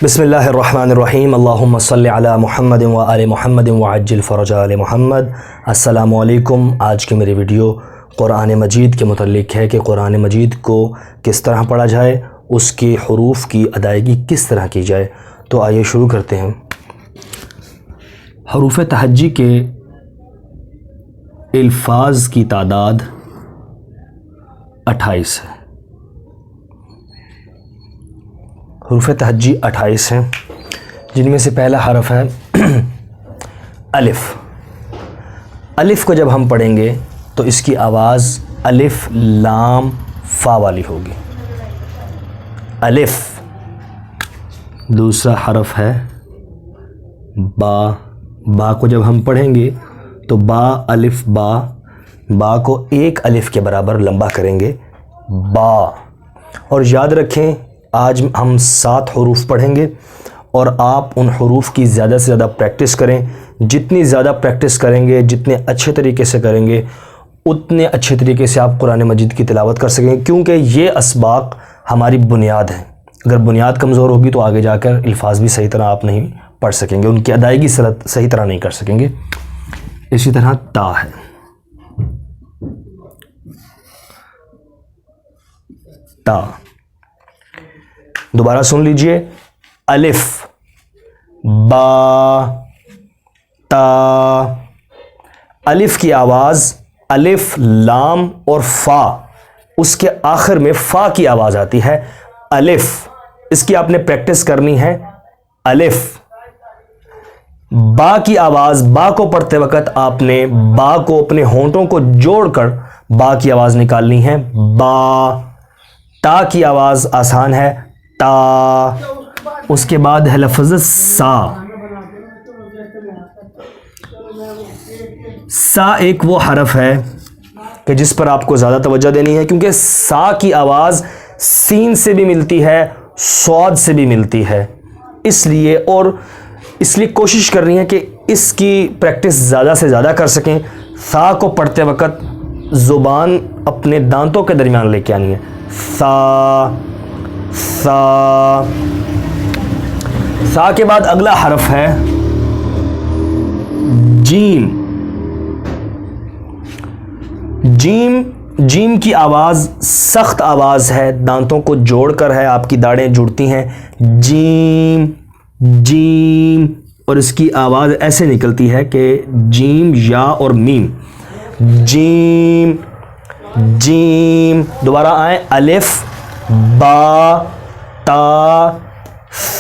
بسم اللہ الرحمن الرحیم اللہم صلی علی محمد و آل محمد وعجل فرج آل محمد۔ السلام علیکم۔ آج کی میری ویڈیو قرآن مجید کے متعلق ہے کہ قرآن مجید کو کس طرح پڑھا جائے، اس کے حروف کی ادائیگی کس طرح کی جائے۔ تو آئیے شروع کرتے ہیں۔ حروف تہجی کے الفاظ کی تعداد 28 ہے۔ حروف تہجی 28 ہیں، جن میں سے پہلا حرف ہے الف۔ الف کو جب ہم پڑھیں گے تو اس کی آواز الف لام فا والی ہوگی۔ الف۔ دوسرا حرف ہے با۔ با کو جب ہم پڑھیں گے تو با الف با، با کو ایک الف کے برابر لمبا کریں گے، با۔ اور یاد رکھیں آج ہم 7 حروف پڑھیں گے اور آپ ان حروف کی زیادہ سے زیادہ پریکٹس کریں۔ جتنی زیادہ پریکٹس کریں گے، جتنے اچھے طریقے سے کریں گے، اتنے اچھے طریقے سے آپ قرآن مجید کی تلاوت کر سکیں گے، کیونکہ یہ اسباق ہماری بنیاد ہیں۔ اگر بنیاد کمزور ہوگی تو آگے جا کر الفاظ بھی صحیح طرح آپ نہیں پڑھ سکیں گے، ان کی ادائیگی صحیح طرح نہیں کر سکیں گے۔ اسی طرح تا ہے۔ تا۔ دوبارہ سن لیجئے، الف با تا۔ الف کی آواز الف لام اور فا، اس کے آخر میں فا کی آواز آتی ہے الف۔ اس کی آپ نے پریکٹس کرنی ہے، الف۔ با کی آواز، با کو پڑھتے وقت آپ نے با کو اپنے ہونٹوں کو جوڑ کر با کی آواز نکالنی ہے، با۔ تا کی آواز آسان ہے، تا۔ اس کے بعد ہے لفظ سا۔ سا ایک وہ حرف ہے کہ جس پر آپ کو زیادہ توجہ دینی ہے، کیونکہ سا کی آواز سین سے بھی ملتی ہے، صاد سے بھی ملتی ہے، اس لیے کوشش کرنی ہے کہ اس کی پریکٹس زیادہ سے زیادہ کر سکیں۔ سا کو پڑھتے وقت زبان اپنے دانتوں کے درمیان لے کے آنی ہے، سا سا۔ سا کے بعد اگلا حرف ہے جیم۔ جیم۔ جیم کی آواز سخت آواز ہے، دانتوں کو جوڑ کر ہے، آپ کی داڑیں جڑتی ہیں، جیم جیم، اور اس کی آواز ایسے نکلتی ہے کہ جیم یا اور میم، جیم جیم۔ دوبارہ آئیں، الف با تا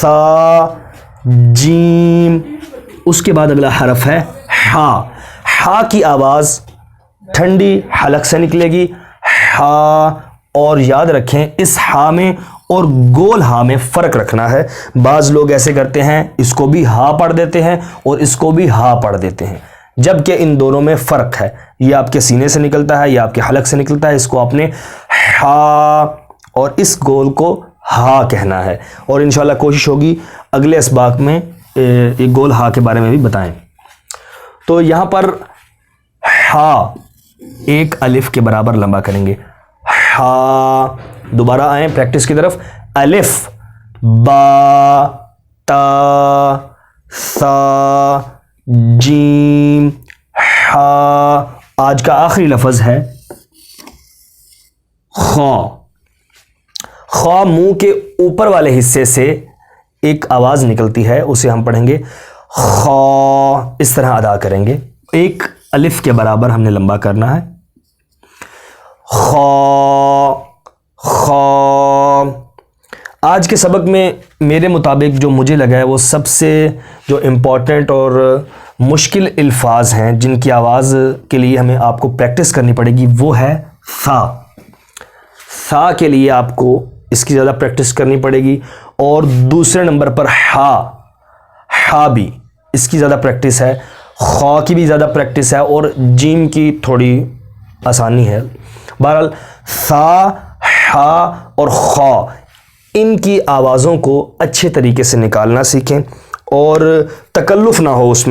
سا جیم۔ اس کے بعد اگلا حرف ہے ہا۔ ہا کی آواز ٹھنڈی حلق سے نکلے گی، ہا۔ اور یاد رکھیں اس ہا میں اور گول ہا میں فرق رکھنا ہے۔ بعض لوگ ایسے کرتے ہیں، اس کو بھی ہا پڑھ دیتے ہیں اور اس کو بھی ہا پڑھ دیتے ہیں، جبکہ ان دونوں میں فرق ہے۔ یہ آپ کے سینے سے نکلتا ہے، یہ آپ کے حلق سے نکلتا ہے، اس کو آپ نے ہا اور اس گول کو ہا کہنا ہے۔ اور انشاءاللہ کوشش ہوگی اگلے اسباق میں یہ گول ہا کے بارے میں بھی بتائیں۔ تو یہاں پر ہا ایک الف کے برابر لمبا کریں گے، ہا۔ دوبارہ آئیں پریکٹس کی طرف، الف با تا سا جیم ہا۔ آج کا آخری لفظ ہے خا۔ خا منہ کے اوپر والے حصے سے ایک آواز نکلتی ہے، اسے ہم پڑھیں گے خا، اس طرح ادا کریں گے، ایک الف کے برابر ہم نے لمبا کرنا ہے، خا خا۔ آج کے سبق میں میرے مطابق جو مجھے لگا ہے وہ سب سے جو امپورٹنٹ اور مشکل الفاظ ہیں جن کی آواز کے لیے ہمیں آپ کو پریکٹس کرنی پڑے گی، وہ ہے سا۔ سا کے لیے آپ کو اس کی زیادہ پریکٹس کرنی پڑے گی، اور دوسرے نمبر پر ہا۔ ہا بھی اس کی زیادہ پریکٹس ہے، خا کی بھی زیادہ پریکٹس ہے، اور جیم کی تھوڑی آسانی ہے۔ بہرحال سا، ہا اور خا، ان کی آوازوں کو اچھے طریقے سے نکالنا سیکھیں اور تکلف نہ ہو اس میں۔